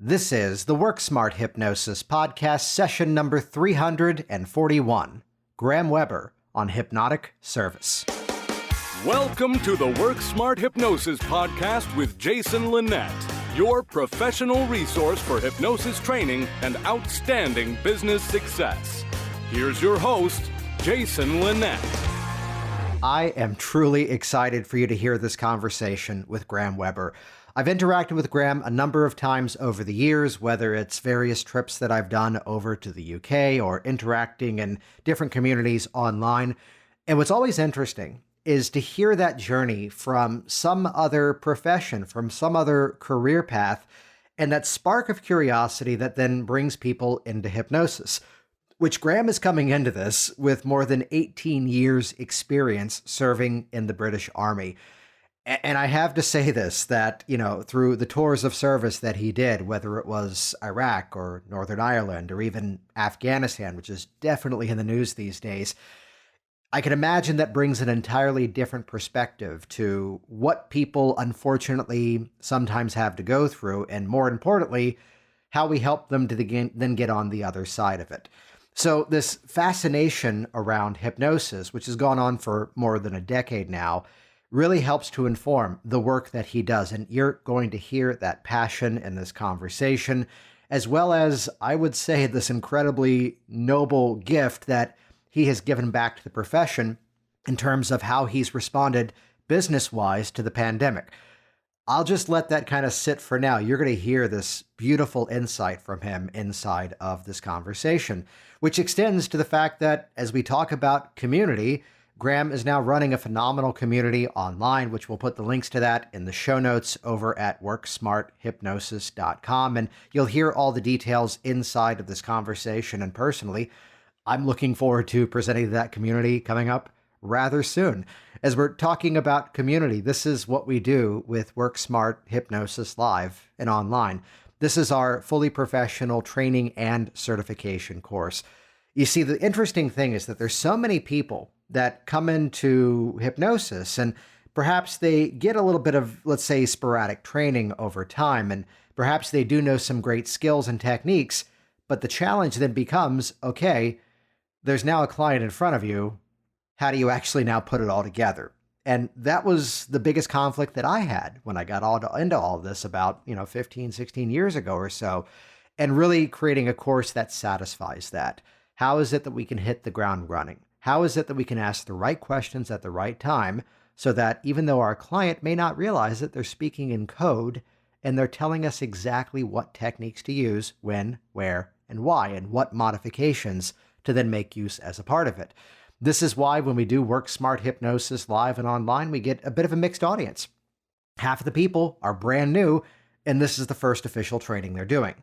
This is the Work Smart Hypnosis Podcast, session number 341. Graham Weber on Hypnotic Service. Welcome to the Work Smart Hypnosis Podcast with Jason Linett, your professional resource for hypnosis training and outstanding business success. Here's your host, Jason Linett. I am truly excited for you to hear this conversation with Graham Weber. I've interacted with Graham a number of times over the years, whether it's various trips that I've done over to the UK or interacting in different communities online. And what's always interesting is to hear that journey from some other profession, from some other career path, and that spark of curiosity that then brings people into hypnosis, which Graham is coming into this with more than 18 years experience serving in the British Army. And I have to say this, that, through the tours of service that he did, whether it was Iraq or Northern Ireland or even Afghanistan, which is definitely in the news these days, I can imagine that brings an entirely different perspective to what people unfortunately sometimes have to go through, and more importantly, how we help them to then get on the other side of it. So this fascination around hypnosis, which has gone on for more than a decade now, really helps to inform the work that he does. And you're going to hear that passion in this conversation, as well as, I would say, this incredibly noble gift that he has given back to the profession in terms of how he's responded business-wise to the pandemic. I'll just let that kind of sit for now. You're going to hear this beautiful insight from him inside of this conversation, which extends to the fact that as we talk about community, Graham is now running a phenomenal community online, which we'll put the links to that in the show notes over at worksmarthypnosis.com. And you'll hear all the details inside of this conversation. And personally, I'm looking forward to presenting that community coming up rather soon. As we're talking about community, this is what we do with Work Smart Hypnosis Live and online. This is our fully professional training and certification course. You see, the interesting thing is that there's so many people that come into hypnosis and perhaps they get a little bit of, let's say, sporadic training over time, and perhaps they do know some great skills and techniques, but the challenge then becomes, okay, there's now a client in front of you. How do you actually now put it all together? And that was the biggest conflict that I had when I got into all of this about, 15, 16 years ago or so, and really creating a course that satisfies that. How is it that we can hit the ground running? How is it that we can ask the right questions at the right time so that even though our client may not realize it, they're speaking in code and they're telling us exactly what techniques to use, when, where, and why, and what modifications to then make use as a part of it. This is why when we do Work Smart Hypnosis live and online, we get a bit of a mixed audience. Half of the people are brand new, and this is the first official training they're doing.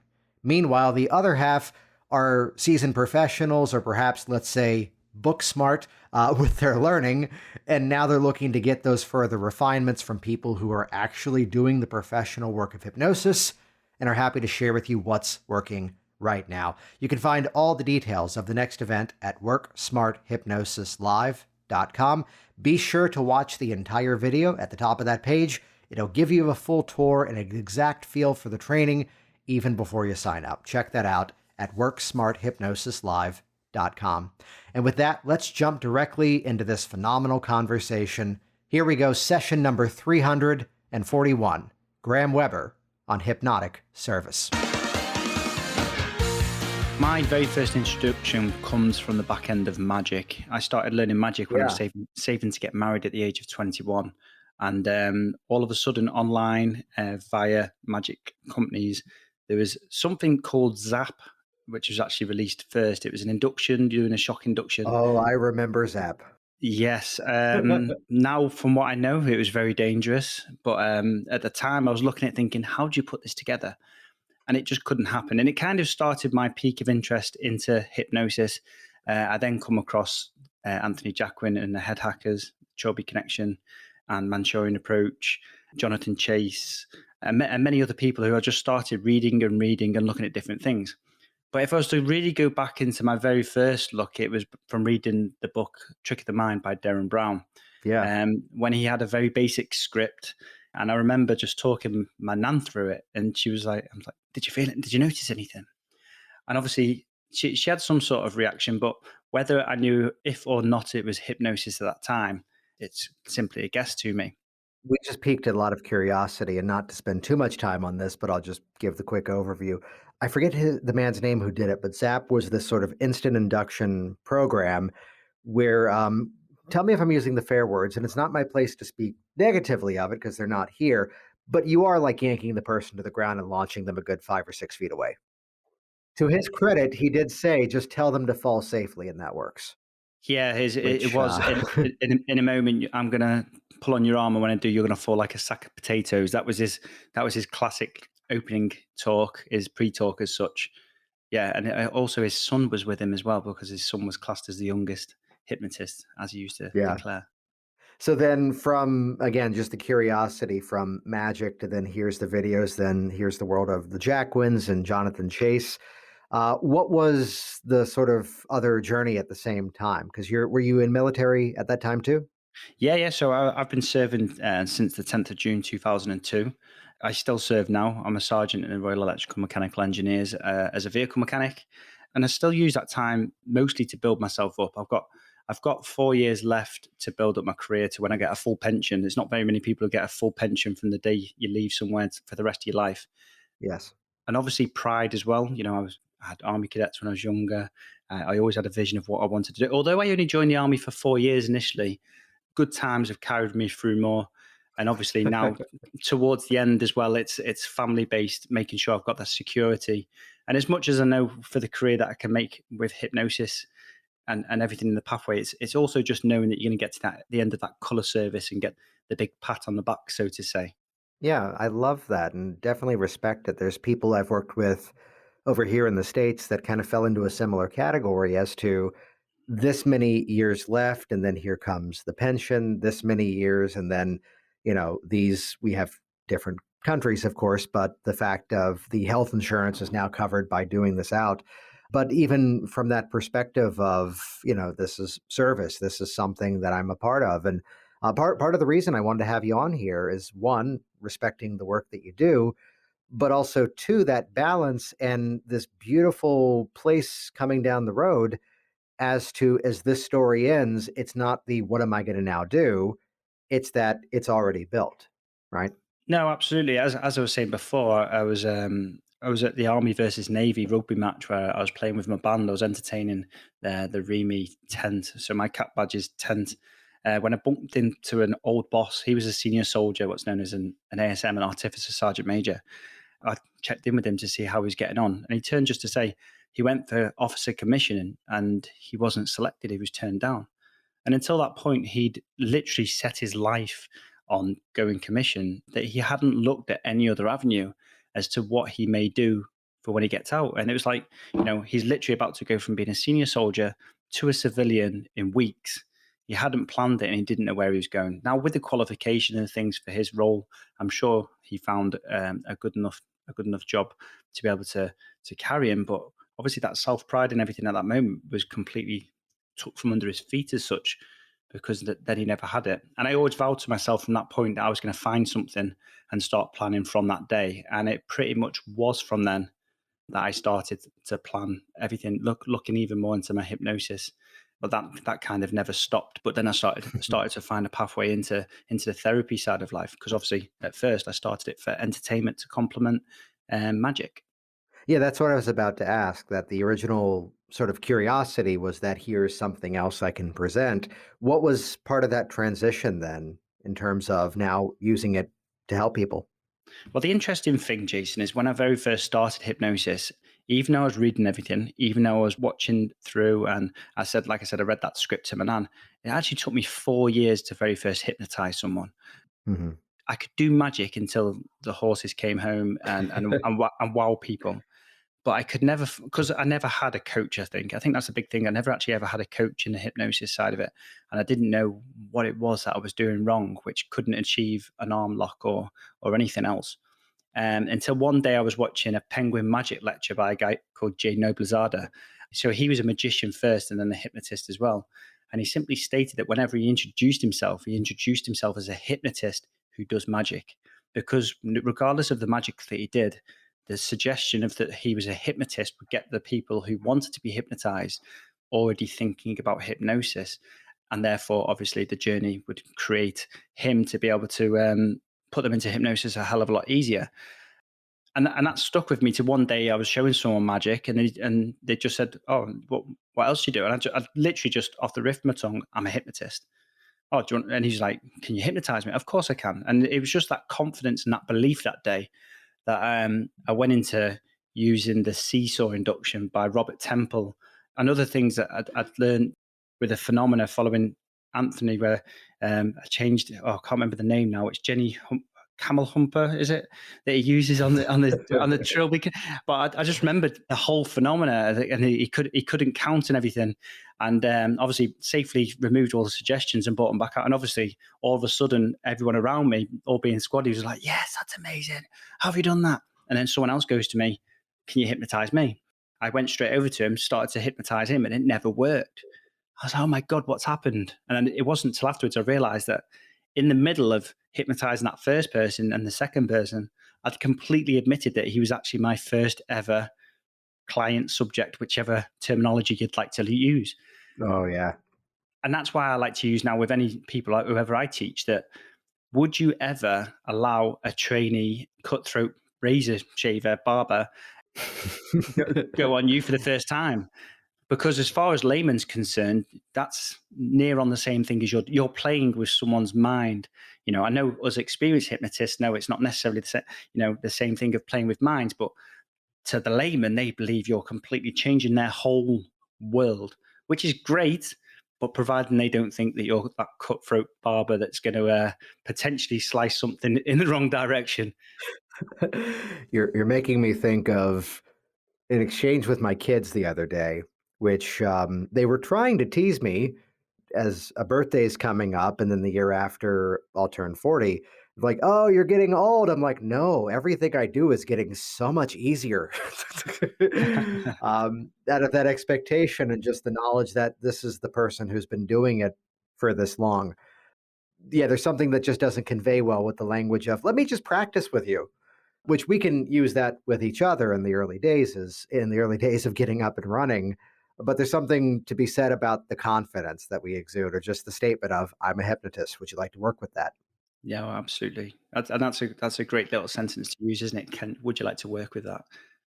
Meanwhile, the other half are seasoned professionals, or perhaps, let's say, book smart with their learning, and now they're looking to get those further refinements from people who are actually doing the professional work of hypnosis and are happy to share with you what's working right now. You can find all the details of the next event at worksmarthypnosislive.com. Be sure to watch the entire video at the top of that page. It'll give you a full tour and an exact feel for the training even before you sign up. Check that out at worksmarthypnosislive.com. And with that, let's jump directly into this phenomenal conversation. Here we go, session number 341, Graham Weber on Hypnotic Service. My very first introduction comes from the back end of magic. I started learning magic when I was saving to get married at the age of 21. And all of a sudden online via magic companies, there was something called Zap, which was actually released first. It was an induction, doing a shock induction. Oh, I remember Zap. Yes. Now, from what I know, it was very dangerous. But at the time, I was looking at it thinking, how do you put this together? And it just couldn't happen. And it kind of started my peak of interest into hypnosis. I then come across Anthony Jacquin and the Head Hackers, Chobi Connection, and Manchurian Approach, Jonathan Chase, and many other people who I just started reading and looking at different things. But if I was to really go back into my very first look, it was from reading the book Trick of the Mind by Derren Brown. Yeah. When he had a very basic script And I remember just talking my nan through it, and she was like, I was like, did you feel it? Did you notice anything? And obviously she had some sort of reaction, but whether I knew if or not it was hypnosis at that time, it's simply a guess to me. We just piqued a lot of curiosity, and not to spend too much time on this, but I'll just give the quick overview. I forget the man's name who did it, but ZAP was this sort of instant induction program where, tell me if I'm using the fair words, and it's not my place to speak negatively of it because they're not here, but you are like yanking the person to the ground and launching them a good 5 or 6 feet away. To his credit, he did say, just tell them to fall safely, and that works, Yeah, it which, was in a moment. I'm gonna pull on your arm, and when I do, you're gonna fall like a sack of potatoes. That was his classic opening talk, his pre-talk as such. Yeah, and also his son was with him as well because his son was classed as the youngest hypnotist, as he used to yeah. declare. So then from, again, just the curiosity from magic to then here's the videos, then here's the world of the Jacquins and Jonathan Chase. What was the sort of other journey at the same time? Because were you in military at that time too? Yeah, yeah. So I've been serving since the 10th of June 2002. I still serve now. I'm a sergeant in the Royal Electrical Mechanical Engineers as a vehicle mechanic, and I still use that time mostly to build myself up. I've got 4 years left to build up my career to when I get a full pension. There's not very many people who get a full pension from the day you leave somewhere for the rest of your life, Yes. and obviously pride as well. You know, I had army cadets when I was younger. I always had a vision of what I wanted to do. Although I only joined the army for 4 years initially, good times have carried me through more. And obviously now towards the end as well, it's family based, making sure I've got that security. And as much as I know for the career that I can make with hypnosis and everything in the pathway, it's also just knowing that you're going to get to the end of that colour service and get the big pat on the back, so to say. Yeah, I love that and definitely respect it. There's people I've worked with over here in the States that kind of fell into a similar category as to this many years left, and then here comes the pension, this many years, and then, we have different countries, of course, but the fact of the health insurance is now covered by doing this out. But even from that perspective of, this is service, this is something that I'm a part of. And part of the reason I wanted to have you on here is one, respecting the work that you do, but also two, that balance and this beautiful place coming down the road as to as this story ends, it's not the what am I going to now do? It's that it's already built, right? No, absolutely. As I was saying before, I was at the Army versus Navy rugby match where I was playing with my band. I was entertaining the REME tent. So my cap badge is tent. When I bumped into an old boss, he was a senior soldier, what's known as an ASM, an artificer sergeant major. I checked in with him to see how he was getting on, and he turned just to say he went for officer commissioning and he wasn't selected. He was turned down. And until that point, he'd literally set his life on going commission, that he hadn't looked at any other avenue as to what he may do for when he gets out. And it was like, he's literally about to go from being a senior soldier to a civilian in weeks. He hadn't planned it and he didn't know where he was going. Now, with the qualification and things for his role, I'm sure he found a good enough job to be able to carry him. But obviously, that self pride and everything at that moment was completely took from under his feet as such, because then he never had it. And I always vowed to myself from that point that I was going to find something and start planning from that day. And it pretty much was from then that I started to plan everything, looking even more into my hypnosis. But that kind of never stopped. But then I started to find a pathway into the therapy side of life, because obviously at first I started it for entertainment to complement magic. Yeah, that's what I was about to ask. That the original sort of curiosity was that here's something else I can present. What was part of that transition then in terms of now using it to help people? Well, the interesting thing, Jason, is when I very first started hypnosis, even though I was reading everything, even though I was watching through, and like I said, I read that script to my nan, it actually took me 4 years to very first hypnotize someone. Hmm. I could do magic until the horses came home and wow people. But I could never, because I never had a coach. I think that's a big thing. I never actually ever had a coach in the hypnosis side of it, and I didn't know what it was that I was doing wrong, which couldn't achieve an arm lock or anything else. Until one day I was watching a penguin magic lecture by a guy called Jay Noblezada. So he was a magician first and then a hypnotist as well. And he simply stated that whenever he introduced himself as a hypnotist who does magic. because regardless of the magic that he did, the suggestion of that he was a hypnotist would get the people who wanted to be hypnotized already thinking about hypnosis. And therefore, obviously, the journey would create him to be able to put them into hypnosis a hell of a lot easier. And that stuck with me to one day I was showing someone magic and they just said, "Oh, what else do you do?" And I literally just off the riff of my tongue, "I'm a hypnotist." "Oh, do you want?" And he's like, "Can you hypnotize me?" "Of course I can." And it was just that confidence and that belief that day that I went into using the seesaw induction by Robert Temple and other things that I'd learned with the phenomena following Anthony, where I changed. Oh, I can't remember the name now. It's Camel Humper, is it, that he uses on the trill? But I just remembered the whole phenomena, and he couldn't count and everything, and obviously safely removed all the suggestions and brought them back out. And obviously, all of a sudden, everyone around me, all being squaddy, was like, "Yes, that's amazing. How have you done that?" And then someone else goes to me, "Can you hypnotize me?" I went straight over to him, started to hypnotize him, and it never worked. I was like, "Oh my God, what's happened?" And it wasn't until afterwards I realized that in the middle of hypnotizing that first person and the second person, I'd completely admitted that he was actually my first ever client, subject, whichever terminology you'd like to use. Oh, yeah. And that's why I like to use now with any people, like whoever I teach, that would you ever allow a trainee, cutthroat, razor shaver, barber go on you for the first time? Because as far as layman's concerned, that's near on the same thing as you're playing with someone's mind. I know us experienced hypnotists know it's not necessarily the same thing of playing with minds, but to the layman, they believe you're completely changing their whole world, which is great. But providing they don't think that you're that cutthroat barber that's going to potentially slice something in the wrong direction. You're making me think of an exchange with my kids the other day, which they were trying to tease me as a birthday is coming up, and then the year after I'll turn 40. Like, "Oh, you're getting old." I'm like, "No, everything I do is getting so much easier." That expectation and just the knowledge that this is the person who's been doing it for this long. Yeah, there's something that just doesn't convey well with the language of, "Let me just practice with you." Which we can use that with each other in the early days, of getting up and running. But there's something to be said about the confidence that we exude, or just the statement of, "I'm a hypnotist. Would you like to work with that?" Yeah, well, absolutely. That's a great little sentence to use, isn't it? Would you like to work with that?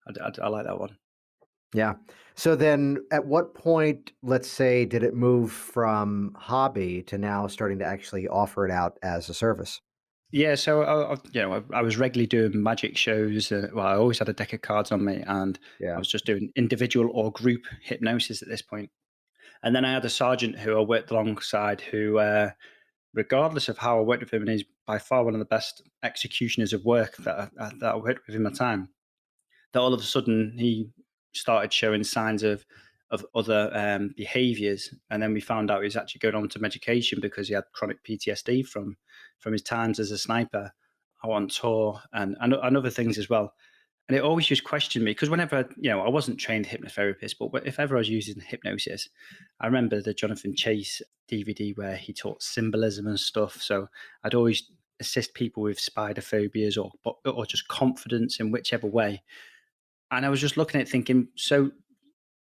I like that one. Yeah. So then at what point, let's say, did it move from hobby to now starting to actually offer it out as a service? Yeah, so I was regularly doing magic shows. Well, I always had a deck of cards on me, and I Yeah. was just doing individual or group hypnosis at this point. And then I had a sergeant who I worked alongside, who, regardless of how I worked with him, and he's by far one of the best executioners of work that I worked with in my time, that all of a sudden he started showing signs of other behaviors, and then we found out he was actually going on to medication because he had chronic PTSD from his times as a sniper on tour and other things as well. And it always just questioned me because whenever, I wasn't trained hypnotherapist, but if ever I was using hypnosis, I remember the Jonathan Chase DVD where he taught symbolism and stuff. So I'd always assist people with spider phobias or just confidence in whichever way. And I was just looking at it thinking, so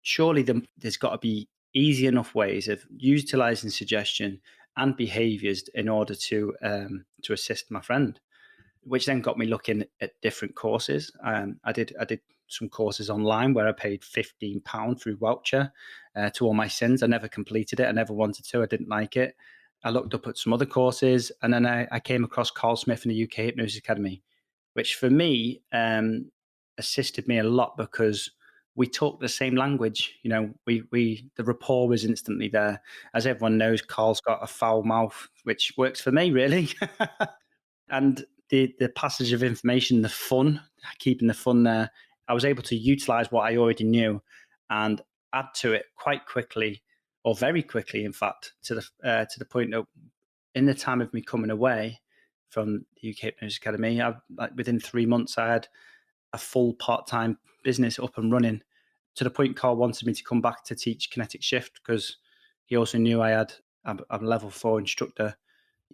surely there's got to be easy enough ways of utilizing suggestion and behaviors in order to assist my friend, which then got me looking at different courses. I did some courses online where I paid £15 through voucher to all my sins. I never completed it. I never wanted to. I didn't like it. I looked up at some other courses, and then I came across Carl Smith in the UK Hypnosis Academy, which for me assisted me a lot because we talk the same language. The rapport was instantly there. As everyone knows, Carl's got a foul mouth, which works for me really. And the passage of information, the fun, keeping the fun there, I was able to utilize what I already knew and add to it quite quickly, or very quickly, in fact, to the point that in the time of me coming away from the UK Hypnosis Academy, within 3 months, I had a full part-time business up and running, to the point Carl wanted me to come back to teach kinetic shift because he also knew I'm a level 4 instructor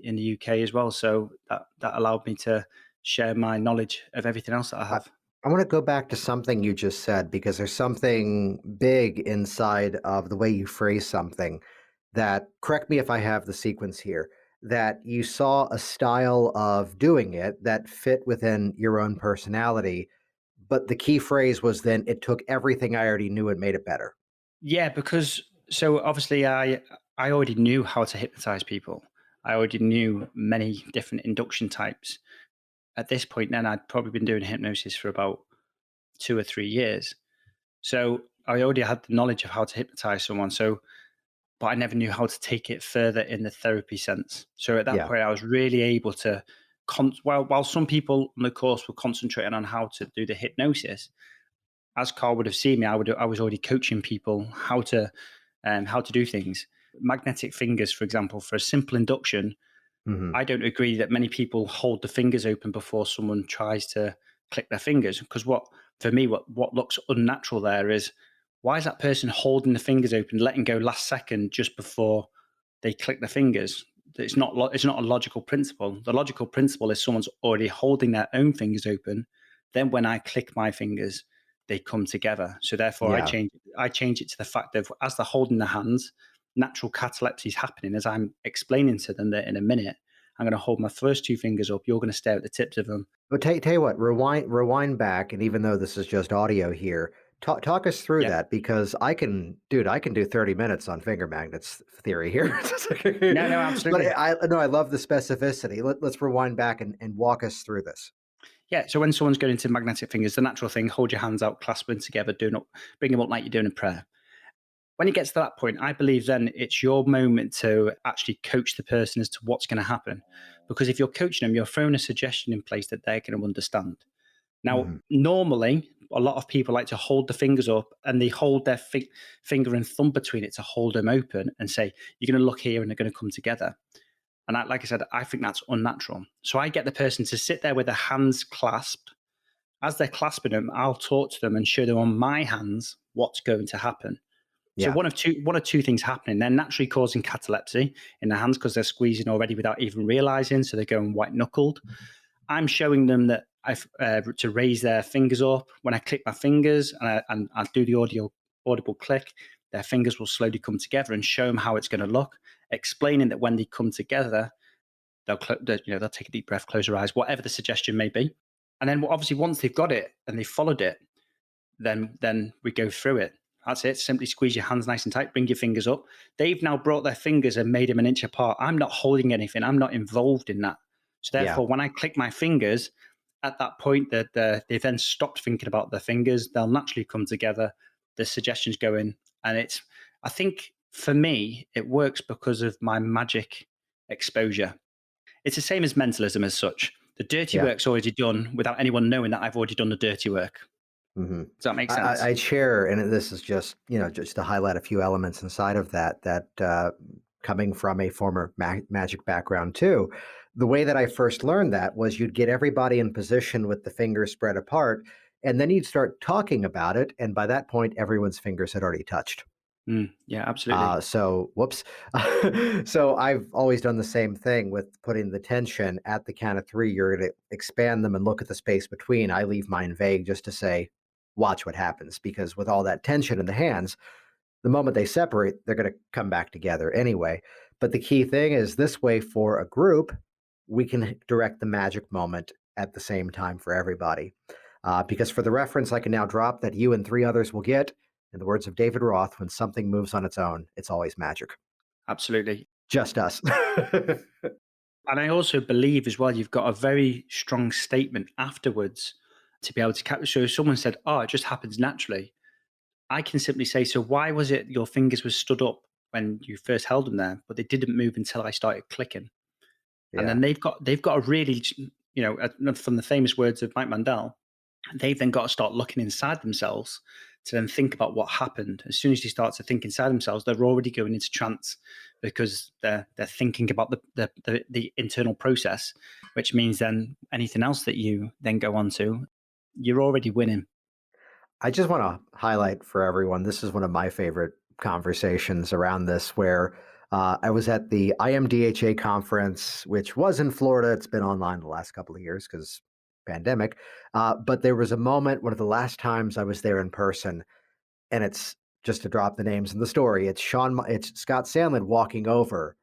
in the UK as well. So that allowed me to share my knowledge of everything else that I I, have. I want to go back to something you just said because there's something big inside of the way you phrase something that, correct me if I have the sequence here, that you saw a style of doing it that fit within your own personality. But the key phrase was then it took everything I already knew and made it better. Yeah, because so obviously I already knew how to hypnotize people. I already knew many different induction types. At this point, then I'd probably been doing hypnosis for about 2 or 3 years. So I already had the knowledge of how to hypnotize someone. So, but I never knew how to take it further in the therapy sense. So at that Yeah. point, I was really able to, while some people on the course were concentrating on how to do the hypnosis, as Carl would have seen me, I was already coaching people how to do things. Magnetic fingers, for example, for a simple induction, Hmm. I don't agree that many people hold the fingers open before someone tries to click their fingers. Because for me, what looks unnatural there is, why is that person holding the fingers open, letting go last second just before they click their fingers? It's not a logical principle. The logical principle is someone's already holding their own fingers open. Then when I click my fingers, they come together. So therefore, Yeah. I change it to the fact of, as they're holding their hands, natural catalepsy is happening. As I'm explaining to them that in a minute, I'm going to hold my first two fingers up. You're going to stare at the tips of them. But tell you what, rewind back, and even though this is just audio here, talk us through Yeah. that because I can do 30 minutes on finger magnets theory here. No, no, But absolutely. I no, I love the specificity. Let's rewind back and walk us through this. Yeah. So when someone's going into magnetic fingers, the natural thing, hold your hands out, clasp them together, bring them up like you're doing a prayer. When it gets to that point, I believe then it's your moment to actually coach the person as to what's going to happen. Because if you're coaching them, you're throwing a suggestion in place that they're going to understand. Now, Hmm. normally, a lot of people like to hold the fingers up and they hold their finger and thumb between it to hold them open and say, you're going to look here and they're going to come together. And like I said, I think that's unnatural. So I get the person to sit there with their hands clasped. As they're clasping them, I'll talk to them and show them on my hands what's going to happen. So Yeah. one of two things happening. They're naturally causing catalepsy in their hands because they're squeezing already without even realizing. So they're going white knuckled. I'm showing them that to raise their fingers up. When I click my fingers and I do the audible click, their fingers will slowly come together and show them how it's going to look. Explaining that when they come together, they'll take a deep breath, close their eyes, whatever the suggestion may be, and then obviously once they've got it and they've followed it, then we go through it. That's it. Simply squeeze your hands nice and tight. Bring your fingers up. They've now brought their fingers and made them an inch apart. I'm not holding anything. I'm not involved in that. So Yeah. therefore, when I click my fingers, at that point, that they then stopped thinking about their fingers. They'll naturally come together. The suggestions go in, and I think for me, it works because of my magic exposure. It's the same as mentalism as such. The dirty Yeah. work's already done without anyone knowing that I've already done the dirty work. Hmm. Does that make I, sense? I share, and this is just just to highlight a few elements inside of that. Coming from a former magic background too, the way that I first learned that was you'd get everybody in position with the fingers spread apart, and then you'd start talking about it, and by that point, everyone's fingers had already touched. Yeah, absolutely. So whoops. So I've always done the same thing with putting the tension at the count of three. You're going to expand them and look at the space between. I leave mine vague just to say, watch what happens. Because with all that tension in the hands, the moment they separate, they're going to come back together anyway. But the key thing is this way for a group, we can direct the magic moment at the same time for everybody. Because for the reference, I can now drop that you and three others will get. In the words of David Roth, when something moves on its own, it's always magic. Absolutely. Just us. And I also believe as well, you've got a very strong statement afterwards to be able to capture. So if someone said, oh, it just happens naturally, I can simply say, so why was it your fingers were stood up when you first held them there, but they didn't move until I started clicking? And Yeah. then they've got a really, from the famous words of Mike Mandel, they've then got to start looking inside themselves to then think about what happened. As soon as they start to think inside themselves, they're already going into trance because they're thinking about the internal process, which means then anything else that you then go on to, you're already winning. I just want to highlight for everyone this is one of my favorite conversations around this, where I was at the IMDHA conference, which was in Florida. It's been online the last couple of years because pandemic. But there was a moment, one of the last times I was there in person, and it's just to drop the names in the story. It's Scott Sandlin walking over,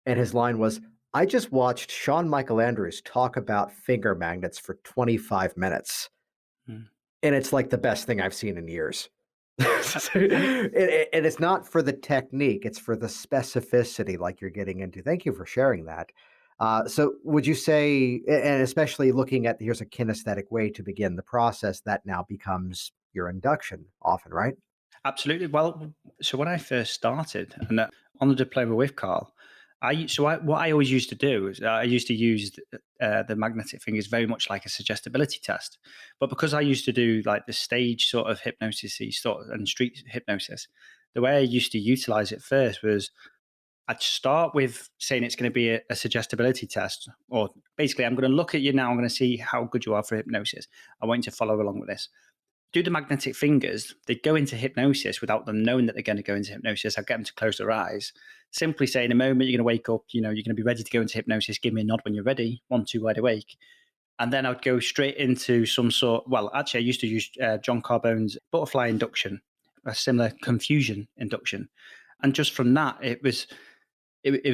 and his line was, "I just watched Shawn Michael Andrews talk about finger magnets for 25 minutes, Mm. and it's like the best thing I've seen in years." And And it's not for the technique, it's for the specificity like you're getting into. Thank you for sharing that. So would you say, and especially looking at here's a kinesthetic way to begin the process, that now becomes your induction often, right? absolutely. Well, so when I first started and on the diploma with Carl, what I always used to do is I used to use the magnetic fingers very much like a suggestibility test, but because I used to do like the stage sort of hypnosis sort and street hypnosis, the way I used to utilize it first was I'd start with saying it's going to be a suggestibility test, or basically I'm going to look at you now. I'm going to see how good you are for hypnosis. I want you to follow along with this. Do the magnetic fingers, they go into hypnosis without them knowing that they're going to go into hypnosis. I get them to close their eyes. Simply say, in a moment, you're going to wake up, you're going to be ready to go into hypnosis. Give me a nod when you're ready. 1, 2, wide awake. And then I'd go straight into some sort. Well, actually, I used to use John Carbone's butterfly induction, a similar confusion induction. And just from that, it was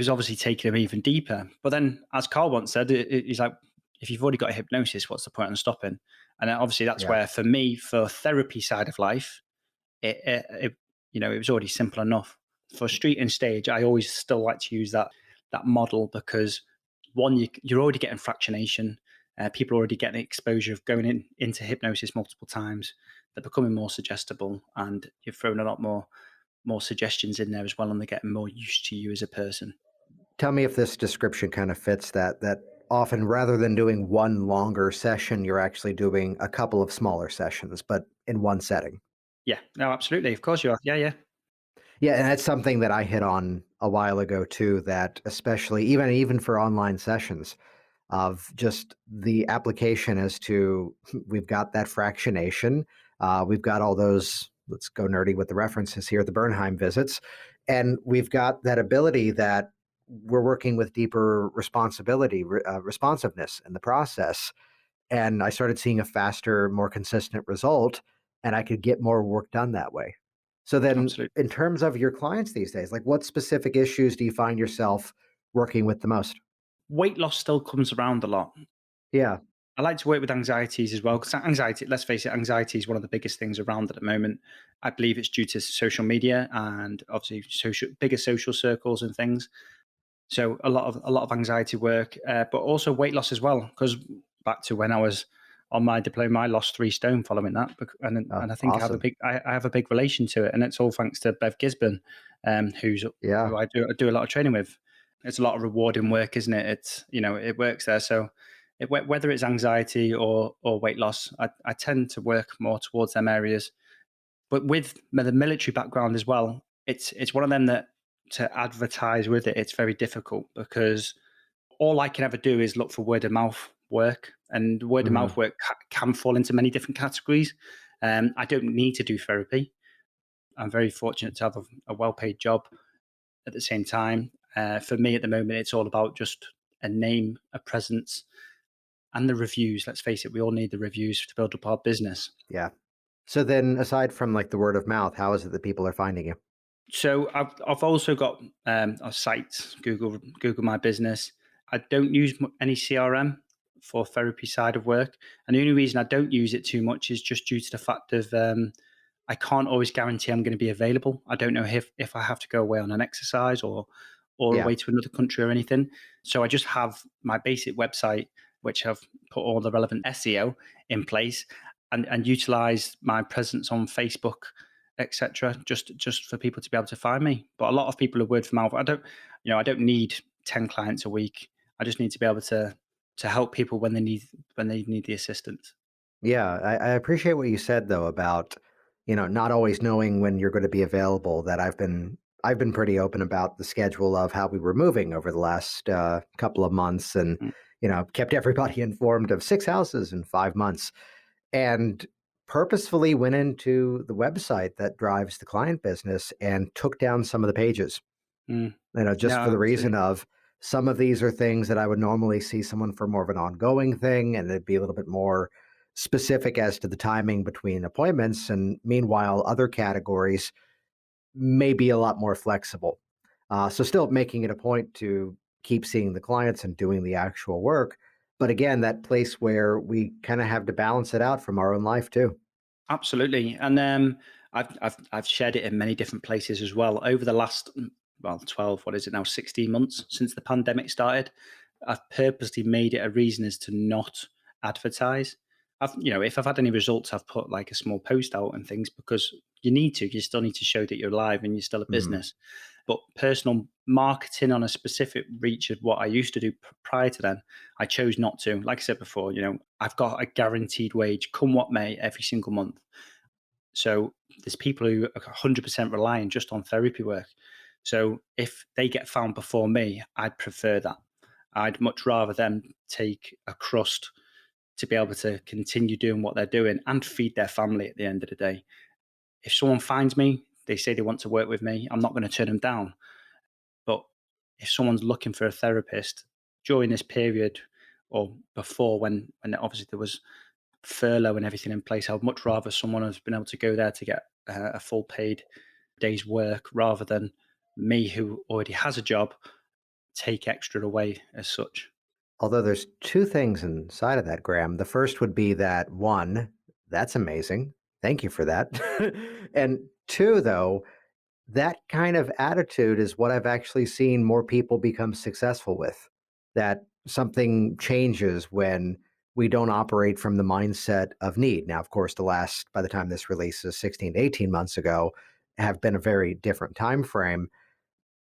obviously taking him even deeper. But then, as Carl once said, he's like, if you've already got a hypnosis, what's the point in stopping? And obviously, that's Yeah. where, for me, for therapy side of life, it was already simple enough. For street and stage, I always still like to use that model because one, you're already getting fractionation. People are already getting exposure of going into hypnosis multiple times. They're becoming more suggestible, and you're throwing a lot more suggestions in there as well, and they're getting more used to you as a person. Tell me if this description kind of fits that often rather than doing one longer session, you're actually doing a couple of smaller sessions, but in one setting. Yeah, no, absolutely. Of course you are. Yeah, yeah. Yeah, and that's something that I hit on a while ago too, that especially even for online sessions, of just the application as to we've got that fractionation, we've got all those, let's go nerdy with the references here, the Bernheim visits, and we've got that ability that we're working with deeper responsiveness in the process. And I started seeing a faster, more consistent result, and I could get more work done that way. So then, Absolutely. in terms of your clients these days, like what specific issues do you find yourself working with the most? Weight loss still comes around a lot. Yeah. I like to work with anxieties as well because anxiety, let's face it, anxiety is one of the biggest things around at the moment. I believe it's due to social media and obviously bigger social circles and things. So a lot of anxiety work, but also weight loss as well. Because back to when I was on my diploma, I lost 3 stone following that, Oh, and I think awesome. I have a big relation to it, and it's all thanks to Bev Gisborne, Yeah. who I do a lot of training with. It's a lot of rewarding work, isn't it? It's it works there. So whether it's anxiety or weight loss, I tend to work more towards them areas. But with the military background as well, it's one of them that to advertise with it, it's very difficult because all I can ever do is look for word of mouth work, and word of Mhm. mouth work can fall into many different categories. I don't need to do therapy. I'm very fortunate to have a well paid job at the same time. For me at the moment, it's all about just a name, a presence, and the reviews. Let's face it, we all need the reviews to build up our business. Yeah. So then, aside from like the word of mouth, how is it that people are finding you? So I've also got a site, Google My Business. I don't use any CRM for therapy side of work, and the only reason I don't use it too much is just due to the fact of I can't always guarantee I'm going to be available. I don't know if I have to go away on an exercise or Yeah. away to another country or anything. So I just have my basic website, which I've put all the relevant SEO in place, and utilize my presence on Facebook, etc. Just for people to be able to find me. But a lot of people are word of mouth. I don't need 10 clients a week. I just need to be able to help people when they need the assistance. Yeah, I appreciate what you said though about, not always knowing when you're going to be available. That I've been pretty open about the schedule of how we were moving over the last couple of months, and Mm, kept everybody informed of 6 houses in 5 months, and purposefully went into the website that drives the client business and took down some of the pages. mm. Just No, for the reason absolutely. of Some of these are things that I would normally see someone for more of an ongoing thing, and it'd be a little bit more specific as to the timing between appointments. And meanwhile, other categories may be a lot more flexible. So, still making it a point to keep seeing the clients and doing the actual work. But again, that place where we kind of have to balance it out from our own life too. Absolutely. And I've shared it in many different places as well. Over the last, well, 12, what is it now, 16 months since the pandemic started, I've purposely made it a reason as to not advertise. If I've had any results, I've put like a small post out and things because you still need to show that you're live and you're still a Mhm. business. But personal marketing on a specific reach of what I used to do prior to then, I chose not to. Like I said before, I've got a guaranteed wage, come what may, every single month. So there's people who are 100% relying just on therapy work. So if they get found before me, I'd prefer that. I'd much rather them take a crust to be able to continue doing what they're doing and feed their family at the end of the day. If someone finds me, they say they want to work with me, I'm not going to turn them down. But if someone's looking for a therapist during this period or before when obviously there was furlough and everything in place, I would much rather someone has been able to go there to get a full paid day's work rather than me who already has a job take extra away as such. Although there's two things inside of that, Graham. The first would be that one, that's amazing. Thank you for that. And two, though, that kind of attitude is what I've actually seen more people become successful with. That something changes when we don't operate from the mindset of need. Now, of course, by the time this releases 16 to 18 months ago, have been a very different time frame.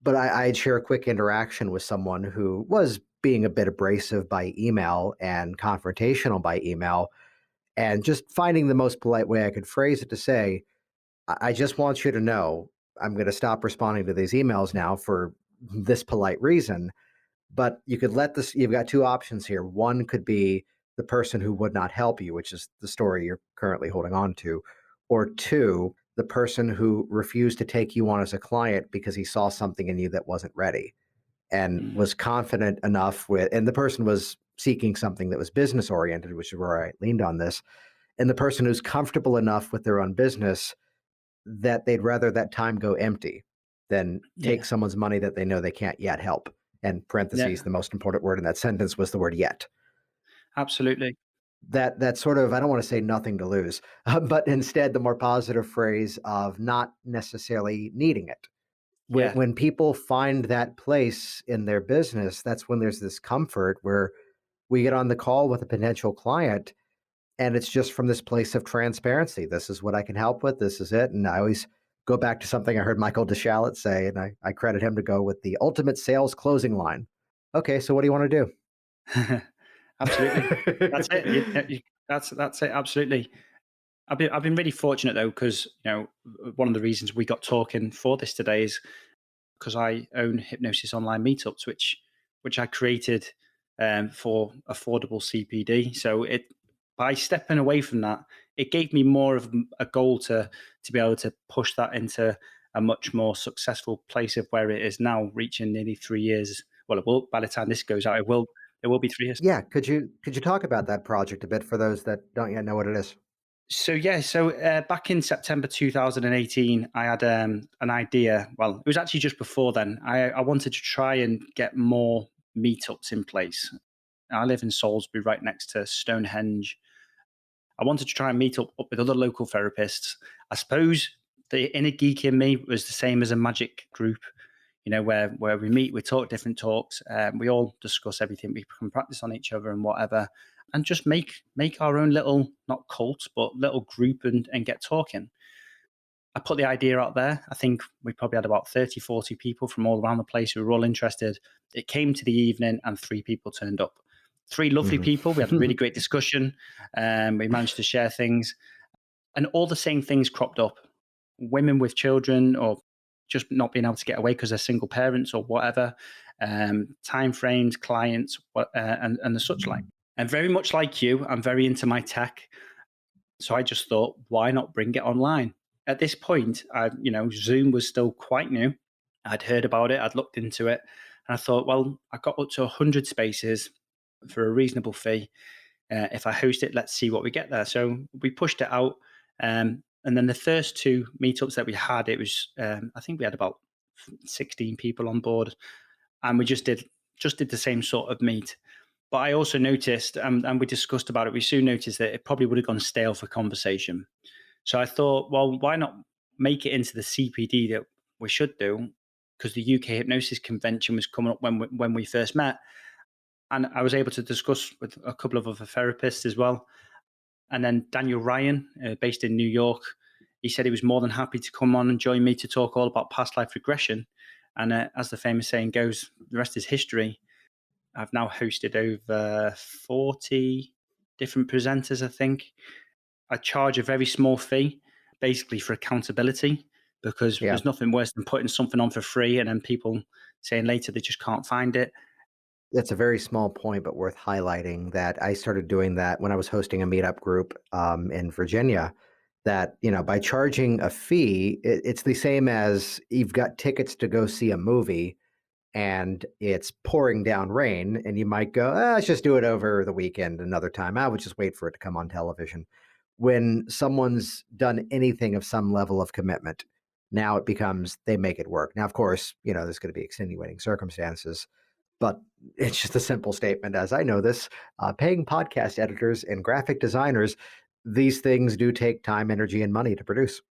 But I'd share a quick interaction with someone who was being a bit abrasive by email and confrontational by email, and just finding the most polite way I could phrase it to say, I just want you to know I'm going to stop responding to these emails now for this polite reason. But you could you've got two options here. One could be the person who would not help you, which is the story you're currently holding on to. Or two, the person who refused to take you on as a client because he saw something in you that wasn't ready and Mm, was confident enough and the person was seeking something that was business oriented, which is where I leaned on this. And the person who's comfortable enough with their own business that they'd rather that time go empty than take yeah, someone's money that they know they can't yet help. And parentheses, yeah, the most important word in that sentence was the word yet. absolutely. That sort of, I don't want to say nothing to lose, but instead the more positive phrase of not necessarily needing it. Yeah. When people find that place in their business, that's when there's this comfort where we get on the call with a potential client and it's just from this place of transparency. This is what I can help with. This is it. And I always go back to something I heard Michael DeShalit say, and I credit him to go with the ultimate sales closing line. Okay, so what do you want to Absolutely. That's it. do? That's it. Absolutely. I've been really fortunate though, because one of the reasons we got talking for this today is because I own Hypnosis Online Meetups, which I created for affordable CPD. So it by stepping away from that, it gave me more of a goal to be able to push that into a much more successful place of where it is now, reaching nearly 3 years. Well, it will by the time this goes out, it will be 3 years. Yeah, could you talk about that project a bit for those that don't yet know what it is? So back in September 2018, I had an idea. Well, it was actually just before then. I wanted to try and get more meetups in place. I live in Salisbury, right next to Stonehenge. I wanted to try and meet up with other local therapists. I suppose the inner geek in me was the same as a magic group, where we meet, we talk different talks, we all discuss everything we can practice on each other and whatever, and just make our own little, not cult, but little group and get talking. I put the idea out there. I think we probably had about 30, 40 people from all around the place who were all interested. It came to the evening and three people turned up. Three lovely Mhm. people. We had a really great discussion. We managed to share things, and all the same things cropped up. Women with children, or just not being able to get away because they're single parents or whatever, time frames, clients, and the such like. And very much like you, I'm very into my tech. So I just thought, why not bring it online? At this point, Zoom was still quite new. I'd heard about it, I'd looked into it, And I thought, well, I got up to 100 spaces for a reasonable fee. If I host it, let's see what we get there. So we pushed it out. And then the first two meetups that we had, it was, I think we had about 16 people on board, and we just did the same sort of meet. But I also noticed, and we discussed about it, we soon noticed that it probably would have gone stale for conversation. So I thought, well, why not make it into the CPD that we should do? Because the UK Hypnosis Convention was coming up when we first met, and I was able to discuss with a couple of other therapists as well. And then Daniel Ryan, based in New York, he said he was more than happy to come on and join me to talk all about past life regression. And as the famous saying goes, the rest is history. I've now hosted over 40 different presenters, I think. I charge a very small fee, basically for accountability, because Yeah. there's nothing worse than putting something on for free and then people saying later they just can't find it. That's a very small point, but worth highlighting that I started doing that when I was hosting a meetup group in Virginia. That, by charging a fee, it's the same as you've got tickets to go see a movie and it's pouring down rain, and you might go, let's just do it over the weekend another time. I would just wait for it to come on television. When someone's done anything of some level of commitment, now it becomes they make it work. Now, of course, there's going to be extenuating circumstances, but it's just a simple statement. As I know this, paying podcast editors and graphic designers, these things do take time, energy, and money to produce.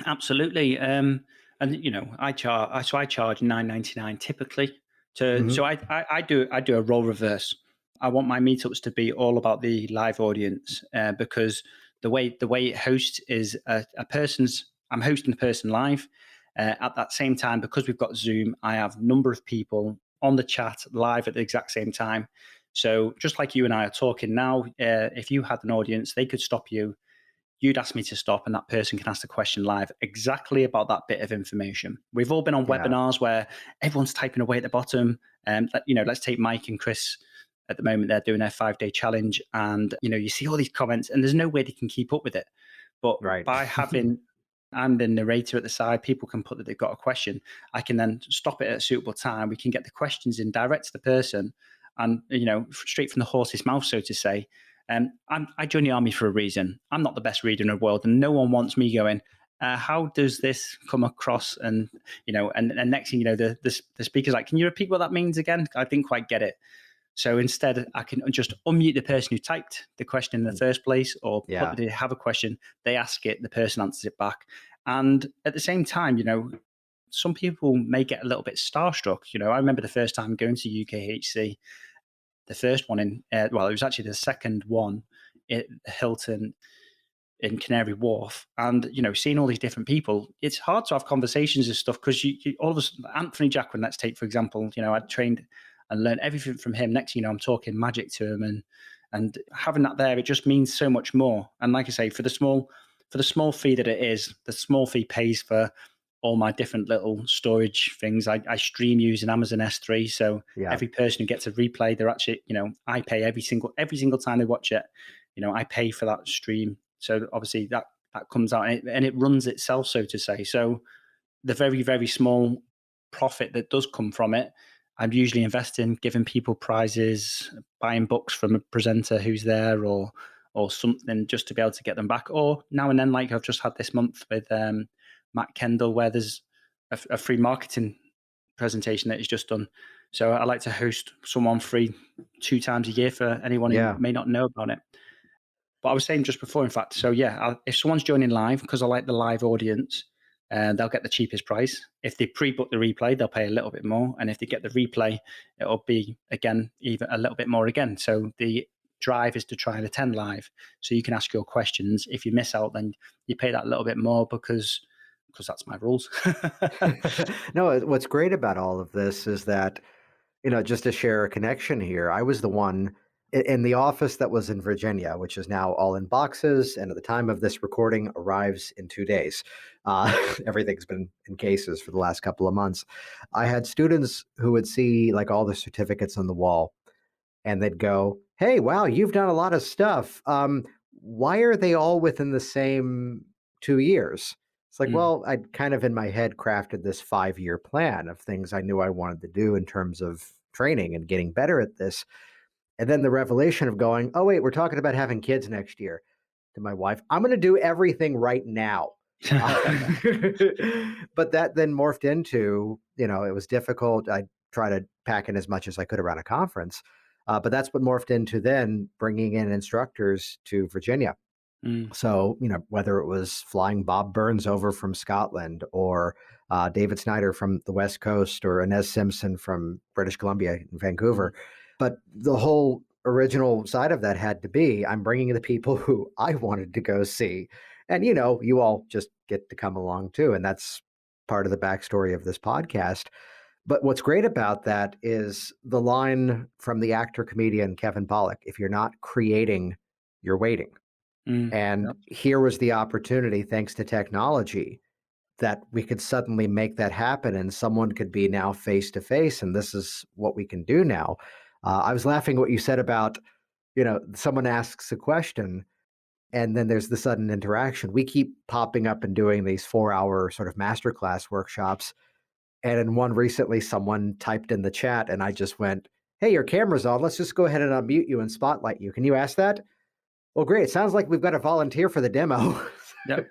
Absolutely. And I charge $9.99 typically. So Mhm. I do a role reverse. I want my meetups to be all about the live audience, because the way it hosts is a person's. I'm hosting the person live. At that same time, because we've got Zoom, I have a number of people on the chat live at the exact same time. So just like you and I are talking now, if you had an audience, they could stop you, you'd ask me to stop, and that person can ask the question live exactly about that bit of information. We've all been on Yeah. webinars where everyone's typing away at the bottom. Let's take Mike and Chris at the moment. They're doing their 5-day challenge, and you see all these comments, and there's no way they can keep up with it. But Right. by having I'm the narrator at the side, people can put that they've got a question. I can then stop it at a suitable time. We can get the questions in direct to the person, and straight from the horse's mouth, so to say. I joined the army for a reason. I'm not the best reader in the world, and no one wants me going, how does this come across? And next thing you know, the speaker's like, can you repeat what that means again? I didn't quite get it. So instead, I can just unmute the person who typed the question in the first place, or put Yeah. that they have a question, they ask it, the person answers it back. And at the same time, some people may get a little bit starstruck. I remember the first time going to UKHC, the first one it was actually the second one at Hilton in Canary Wharf, and seeing all these different people, it's hard to have conversations and stuff, because you all of us, Anthony Jacquin, let's take for example, I trained and learned everything from him. Next, I'm talking magic to him, and having that there, it just means so much more. And like I say, for the small fee that it is, the small fee pays for all my different little storage things. I stream using Amazon S3, so Yeah. every person who gets a replay, they're actually, I pay every single time they watch it. I pay for that stream, so obviously that comes out, and it runs itself, so to say. So the very, very small profit that does come from it, I'm usually investing, giving people prizes, buying books from a presenter who's there, or something, just to be able to get them back. Or now and then, like I've just had this month with Matt Kendall, where there's a free marketing presentation that he's just done. So I like to host someone free 2 times a year for anyone who Yeah. may not know about it. But I was saying just before, in fact, so yeah, if someone's joining live, because I like the live audience, they'll get the cheapest price. If they pre-book the replay, they'll pay a little bit more. And if they get the replay, it'll be, again, even a little bit more again. So the drive is to try and attend live, so you can ask your questions. If you miss out, then you pay that little bit more, because that's my rules. No, what's great about all of this is that, just to share a connection here, I was the one in the office that was in Virginia, which is now all in boxes, and at the time of this recording arrives in 2 days. Everything's been in cases for the last couple of months. I had students who would see like all the certificates on the wall, and they'd go, "Hey, wow, you've done a lot of stuff. Why are they all within the same 2 years?" It's like, Mm. well, I'd kind of in my head crafted this 5-year plan of things I knew I wanted to do in terms of training and getting better at this. And then the revelation of going, oh, wait, we're talking about having kids next year, to my wife, I'm going to do everything right now. But that then morphed into, it was difficult. I try to pack in as much as I could around a conference. But that's what morphed into then bringing in instructors to Virginia. Mm. So, whether it was flying Bob Burns over from Scotland or David Snyder from the West Coast or Inez Simpson from British Columbia in Vancouver. But the whole original side of that had to be I'm bringing the people who I wanted to go see. And, you all just get to come along too. And that's part of the backstory of this podcast. But what's great about that is the line from the actor comedian Kevin Pollak, if you're not creating, you're waiting. Mm. And Yep. here was the opportunity, thanks to technology, that we could suddenly make that happen and someone could be now face to face. And this is what we can do now. I was laughing at what you said about, someone asks a question and then there's the sudden interaction. We keep popping up and doing these 4-hour sort of masterclass workshops. And in one recently, someone typed in the chat and I just went, hey, your camera's on. Let's just go ahead and unmute you and spotlight you. Can you ask that? Well, great. Sounds like we've got a volunteer for the demo. Yep.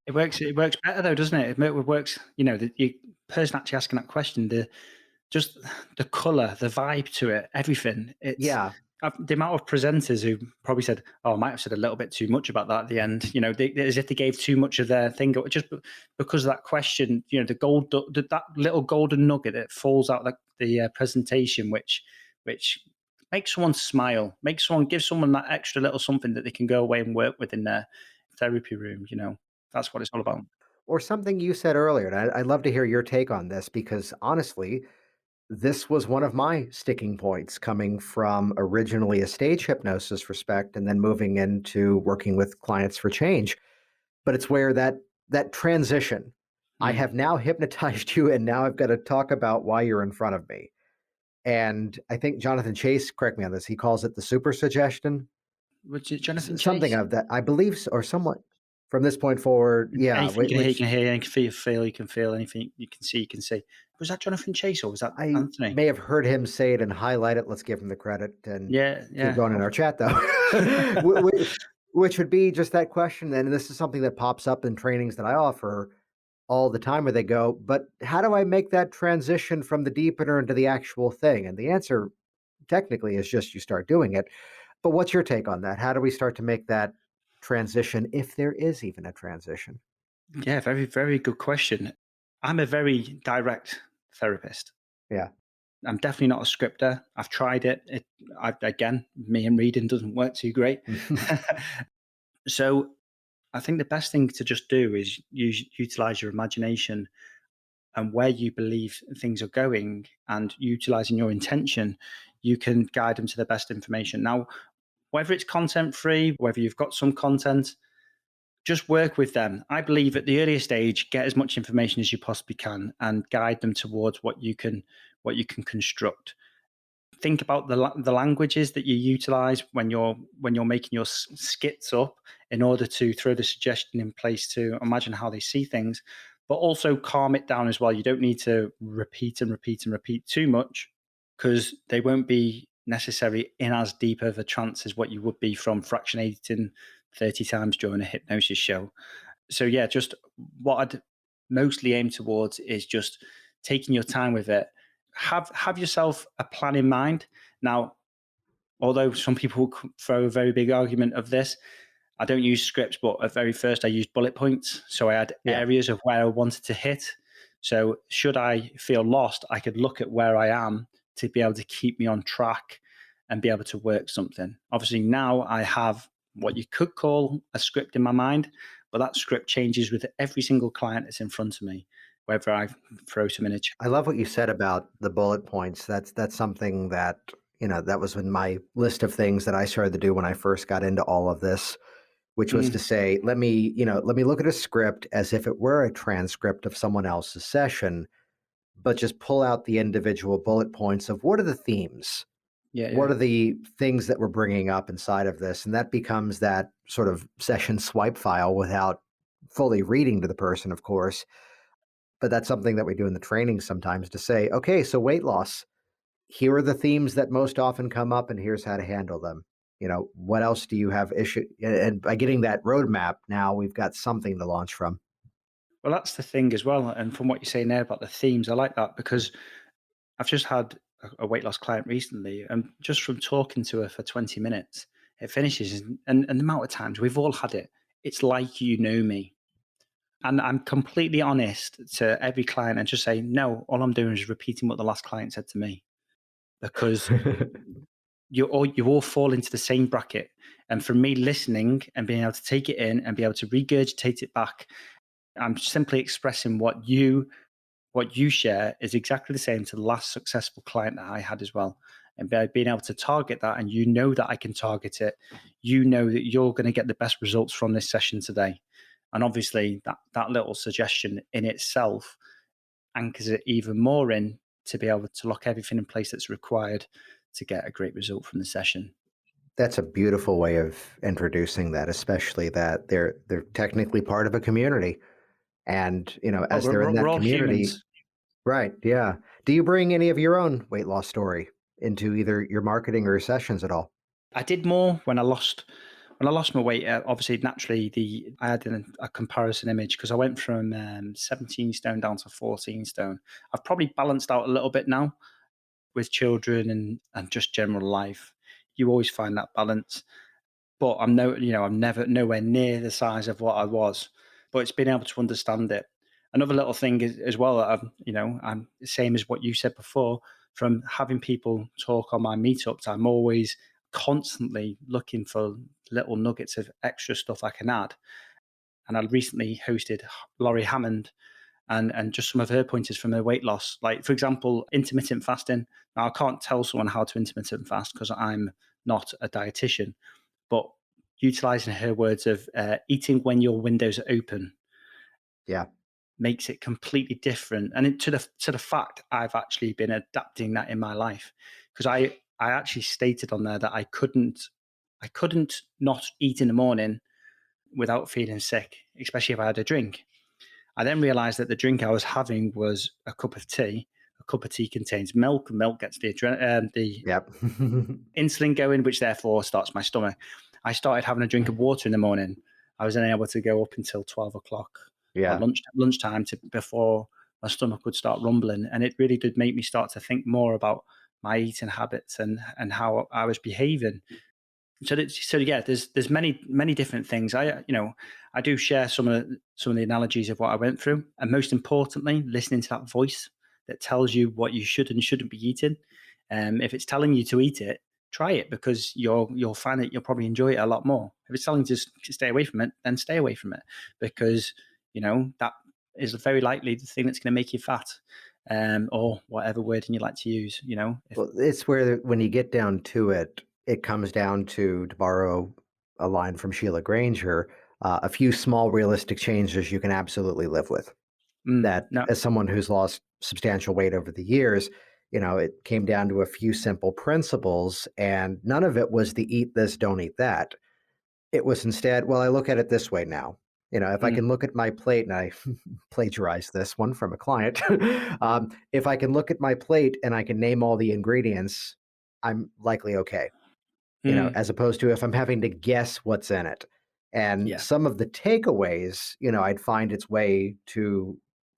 It works better though, doesn't it? It works, the person actually asking that question, just the color, the vibe to it, everything. It's Yeah. the amount of presenters who probably said, "Oh, I might have said a little bit too much about that at the end." As if they gave too much of their thing, just because of that question. That little golden nugget that falls out the presentation, which makes someone smile, give someone that extra little something that they can go away and work with in their therapy room. That's what it's all about. Or something you said earlier. And I'd love to hear your take on this because honestly, this was one of my sticking points coming from originally a stage hypnosis respect and then moving into working with clients for change. But it's where that transition, I Mm. have now hypnotized you and now I've got to talk about why you're in front of me. And I think Jonathan Chase, correct me on this, he calls it the super suggestion. Which is Jonathan Something Chase. of that, I believe, or somewhat from this point forward. Yeah, Anything you which can hear, anything you can feel, you can feel. Anything you can see, you can see. Was that Jonathan Chase or was that I Anthony? may have heard him say it and highlight it. Let's give him the credit and Yeah, keep yeah. going in our chat, though. Which would be just that question. And this is something that pops up in trainings that I offer all the time where they go, but how do I make that transition from the deepener into the actual thing? And the answer technically is just you start doing it. But what's your take on that? How do we start to make that transition, if there is even a transition? Yeah, very, very good question. I'm a very direct therapist. Yeah. I'm definitely not a scripter. I've tried it. Again, me and reading doesn't work too great. So I think the best thing to just do is utilize your imagination and where you believe things are going, and utilizing your intention, you can guide them to the best information. Now, whether it's content free, whether you've got some content, just work with them. I believe at the earliest stage, get as much information as you possibly can and guide them towards what you can construct. Think about the languages that you utilize when you're making your skits up, in order to throw the suggestion in place to imagine how they see things, but also calm it down as well. You don't need to repeat and repeat and repeat too much, because they won't be necessarily in as deep of a trance as what you would be from fractionating 30 times during a hypnosis show. So yeah, just what I'd mostly aim towards is just taking your time with it. Have yourself a plan in mind. Now, although some people throw a very big argument of this, I don't use scripts, but at very first I used bullet points. So I had Yeah. areas of where I wanted to hit. So should I feel lost, I could look at where I am to be able to keep me on track and be able to work something. Obviously now I have what you could call a script in my mind, but that script changes with every single client that's in front of me, whether I throw some in a chat. I love what you said about the bullet points. That's something that, that was in my list of things that I started to do when I first got into all of this, which was to say, let me look at a script as if it were a transcript of someone else's session, but just pull out the individual bullet points of what are the themes? Yeah, What yeah. are the things that we're bringing up inside of this? And that becomes that sort of session swipe file without fully reading to the person, of course. But that's something that we do in the training sometimes to say, okay, so weight loss, here are the themes that most often come up, and here's how to handle them. What else do you have issue? And by getting that roadmap, now we've got something to launch from. Well, that's the thing as well. And from what you're saying there about the themes, I like that because I've just had a weight loss client recently, and just from talking to her for 20 minutes, it finishes. And the amount of times we've all had it, it's like you know me. And I'm completely honest to every client and just say, no, all I'm doing is repeating what the last client said to me because you all fall into the same bracket. And for me, listening and being able to take it in and be able to regurgitate it back, I'm simply expressing what you share is exactly the same to the last successful client that I had as well. And by being able to target that, and you know that I can target it, you know that you're going to get the best results from this session today. And obviously, that little suggestion in itself anchors it even more in to be able to lock everything in place that's required to get a great result from the session. That's a beautiful way of introducing that, especially that they're technically part of a community. And, Oh, as they're in we're that all community, humans. right, yeah. Do you bring any of your own weight loss story into either your marketing or sessions at all? I did more when I lost my weight. Obviously, naturally, I had a comparison image because I went from 17 stone down to 14 stone. I've probably balanced out a little bit now with children and just general life. You always find that balance, but I'm never nowhere near the size of what I was. But it's been able to understand it. Another little thing is as well that I'm the same as what you said before. From having people talk on my meetups, I'm always constantly looking for little nuggets of extra stuff I can add. And I recently hosted Laurie Hammond and just some of her pointers from her weight loss. Like, for example, intermittent fasting. Now, I can't tell someone how to intermittent fast because I'm not a dietitian, but utilizing her words of eating when your windows are open Yeah. makes it completely different. And to the fact I've actually been adapting that in my life because I actually stated on there that I couldn't not eat in the morning without feeling sick, especially if I had a drink. I then realized that the drink I was having was a cup of tea. A cup of tea contains milk. Milk gets the Yep. insulin going, which therefore starts my stomach. I started having a drink of water in the morning. I was then able to go up until 12 o'clock or Yeah. lunchtime before my stomach would start rumbling. And it really did make me start to think more about my eating habits and how I was behaving. So yeah, there's many different things. I do share some of the analogies of what I went through, and most importantly, listening to that voice that tells you what you should and shouldn't be eating. If it's telling you to eat it, try it because you'll find that you'll probably enjoy it a lot more. If it's telling you to stay away from it, then stay away from it because that is very likely the thing that's going to make you fat, or whatever wording you like to use. If Well, it's where when you get down to it, it comes down to borrow a line from Sheila Granger, a few small realistic changes you can absolutely live with. That no, as someone who's lost substantial weight over the years, it came down to a few simple principles, and none of it was the eat this, don't eat that. It was instead, well, I look at it this way now. If I mm, can look at my plate, and I plagiarized this one from a client, if I can look at my plate and I can name all the ingredients, I'm likely okay. mm, As opposed to if I'm having to guess what's in it. And yeah. some of the takeaways, I'd find its way to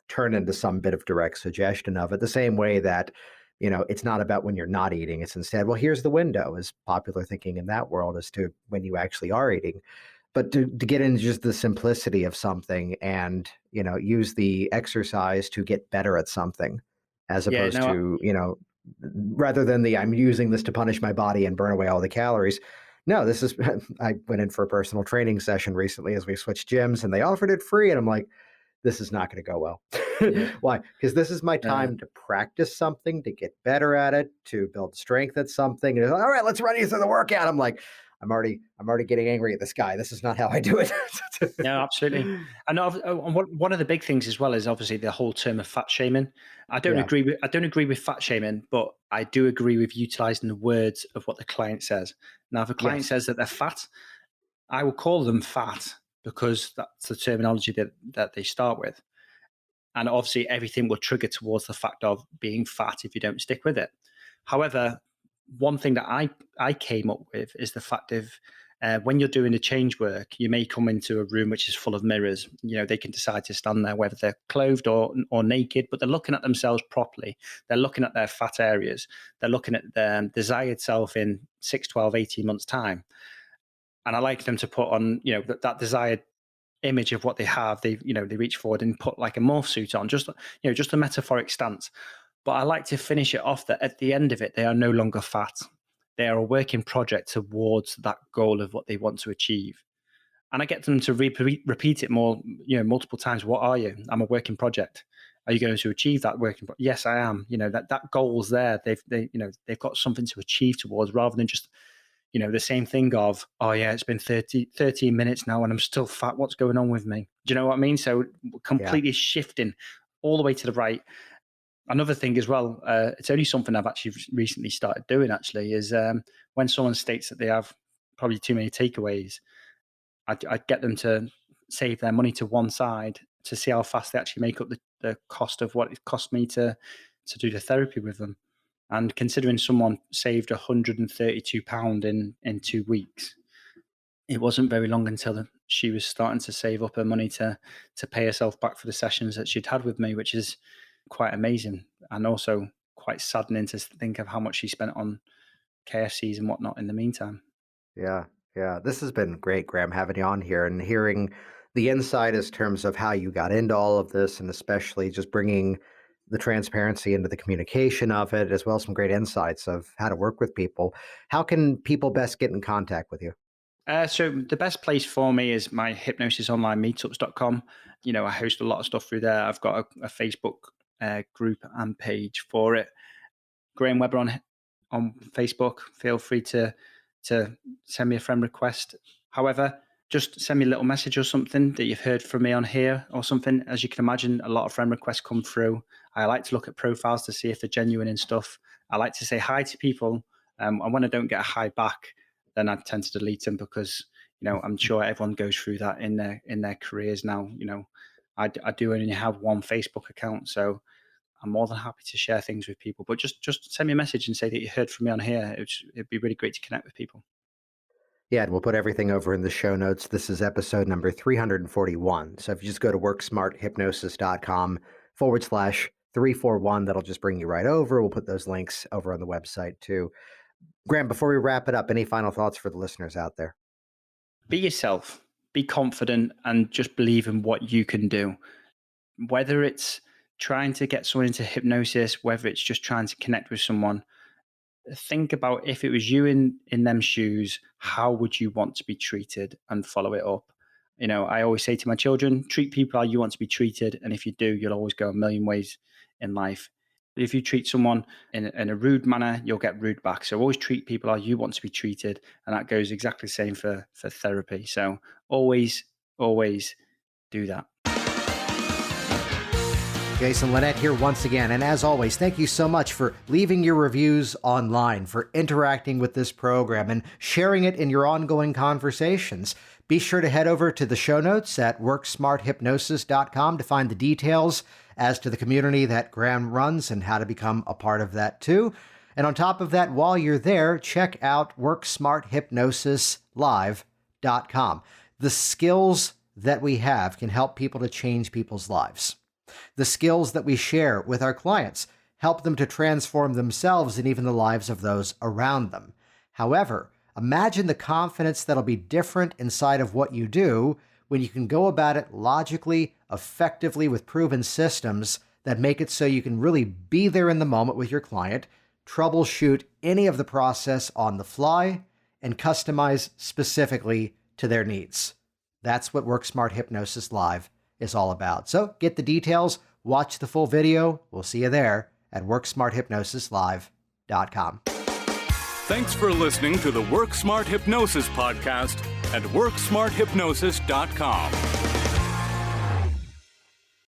turn into some bit of direct suggestion of it, the same way that, it's not about when you're not eating. It's instead, well, here's the window, is popular thinking in that world as to when you actually are eating. But to get into just the simplicity of something and, use the exercise to get better at something as Yeah, opposed no, to, rather than the I'm using this to punish my body and burn away all the calories. No, this is, I went in for a personal training session recently as we switched gyms and they offered it free. And I'm like, this is not going to go well. yeah, Why? Because this is my uh, time to practice something, to get better at it, to build strength at something. And all right, let's run you through the workout. I'm like, I'm already getting angry at this guy. This is not how I do it. no, absolutely. And one of the big things as well is obviously the whole term of fat shaming. Yeah. I don't agree with fat shaming, but I do agree with utilizing the words of what the client says. Now, if a client Yes. says that they're fat, I will call them fat because that's the terminology that they start with. And obviously everything will trigger towards the fact of being fat if you don't stick with it. However, one thing that I came up with is the fact of when you're doing the change work, you may come into a room which is full of mirrors. They can decide to stand there, whether they're clothed or naked, but they're looking at themselves properly. They're looking at their fat areas. They're looking at their desired self in 6, 12, 18 months' time. And I like them to put on, that desired image of what they have. They reach forward and put like a morph suit on, just a metaphoric stance. But I like to finish it off that at the end of it, they are no longer fat. They are a working project towards that goal of what they want to achieve. And I get them to repeat it multiple times. What are you? I'm a working project. Are you going to achieve that working project? Yes, I am. That goal's there. They've got something to achieve towards, rather than just, the same thing of, oh yeah, it's been 13 minutes now and I'm still fat. What's going on with me? Do you know what I mean? So completely shifting all the way to the right. Another thing as well, it's only something I've actually recently started doing actually, is when someone states that they have probably too many takeaways, I'd get them to save their money to one side to see how fast they actually make up the cost of what it cost me to do the therapy with them. And considering someone saved £132 in 2 weeks, it wasn't very long until she was starting to save up her money to pay herself back for the sessions that she'd had with me, which is quite amazing, and also quite saddening to think of how much she spent on KFCs and whatnot in the meantime. Yeah. This has been great, Graham, having you on here and hearing the insight as terms of how you got into all of this, and especially just bringing the transparency into the communication of it, as well as some great insights of how to work with people. How can people best get in contact with you? So the best place for me is my hypnosisonlinemeetups.com. I host a lot of stuff through there. I've got a Facebook group and page for it. Graham Webber on Facebook. Feel free to send me a friend request. However, just send me a little message or something that you've heard from me on here or something. As you can imagine, a lot of friend requests come through. I like to look at profiles to see if they're genuine and stuff. I like to say hi to people. And when I don't get a hi back, then I tend to delete them, because, I'm sure everyone goes through that in their careers now. I do only have one Facebook account, so I'm more than happy to share things with people. But just send me a message and say that you heard from me on here. It'd be really great to connect with people. Yeah, and we'll put everything over in the show notes. This is episode number 341. So if you just go to worksmarthypnosis.com/341, that'll just bring you right over. We'll put those links over on the website too. Graham, before we wrap it up, any final thoughts for the listeners out there? Be yourself, be confident, and just believe in what you can do. Whether it's trying to get someone into hypnosis, whether it's just trying to connect with someone, think about, if it was you in them shoes, how would you want to be treated, and follow it up. I always say to my children, treat people how you want to be treated. And if you do, you'll always go a million ways in life. If you treat someone in a rude manner, you'll get rude back. So always treat people how you want to be treated. And that goes exactly the same for therapy. So always do that. Jason Linett here once again. And as always, thank you so much for leaving your reviews online, for interacting with this program and sharing it in your ongoing conversations. Be sure to head over to the show notes at worksmarthypnosis.com to find the details as to the community that Graham runs and how to become a part of that too. And on top of that, while you're there, check out worksmarthypnosislive.com. The skills that we have can help people to change people's lives. The skills that we share with our clients help them to transform themselves and even the lives of those around them. However, imagine the confidence that'll be different inside of what you do when you can go about it logically, effectively, with proven systems that make it so you can really be there in the moment with your client, troubleshoot any of the process on the fly, and customize specifically to their needs. That's what WorkSmart Hypnosis Live is all about. So get the details, watch the full video. We'll see you there at worksmarthypnosislive.com. Thanks for listening to the Work Smart Hypnosis podcast at worksmarthypnosis.com.